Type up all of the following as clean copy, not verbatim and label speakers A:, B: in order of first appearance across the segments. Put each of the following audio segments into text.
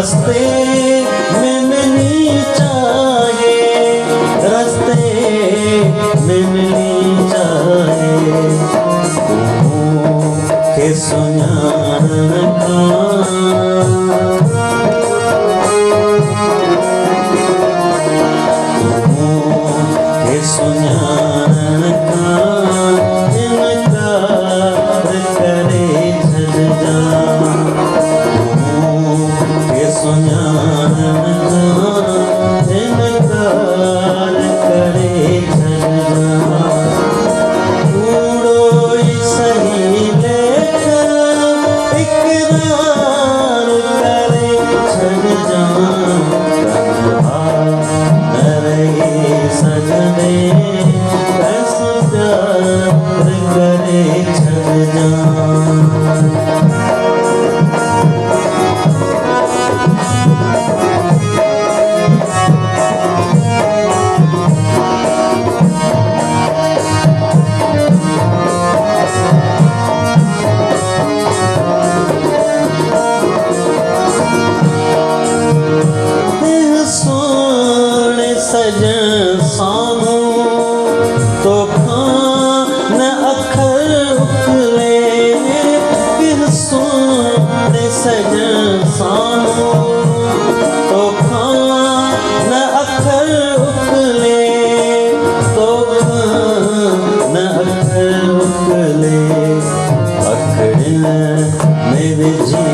A: रस्ते में मिलनी चाहिए, रस्ते में मिलनी चाहिए। के सुञाण के सुञाण इनकार करे छॾ जा, के सुञाण इनकार करे छॾ जा। कूड़ो ई सही लेकर इकरार करे छॾ जा, न रही सजदे बस प्यार करे छॾ जा। सजन सामू तो खान अखर उकले, किह सोने सजन सामू तो खान अखर उकले, तो खान अखर उकले। अखड़िन में विझी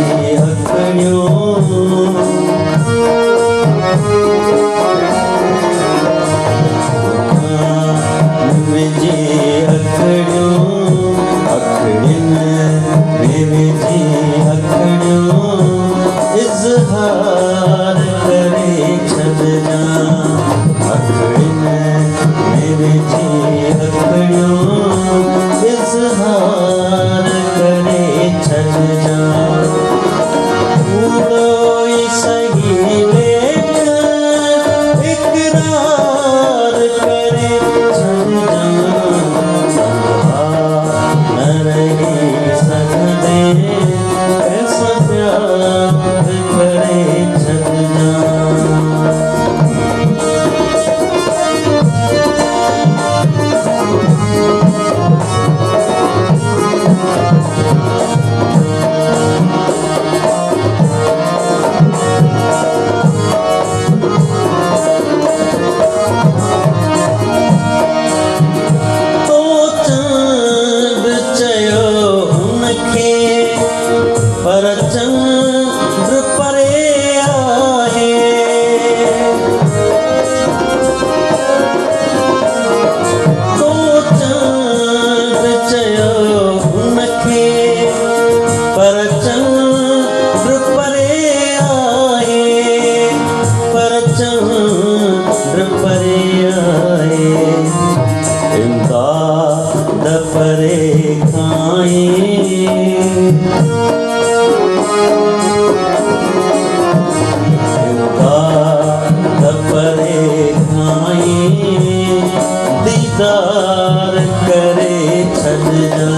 A: अखड़ियों, इज़हार करे छॾ जा। अखड़िन में विझी अखड़ियों, इज़हार करे छॾ जा। कूड़ो ई सही लेकर इकरार करे छॾ जा, न रही सघंदे ऐसा प्यार करे छॾ जा। पर चंद्र परे आहे, तो चंद्र चयो हुनखे, पर चंद्र परे आहे, पर चंद्र परे आहे। इमदाद परे खाए, दीदार करे छॾ जा।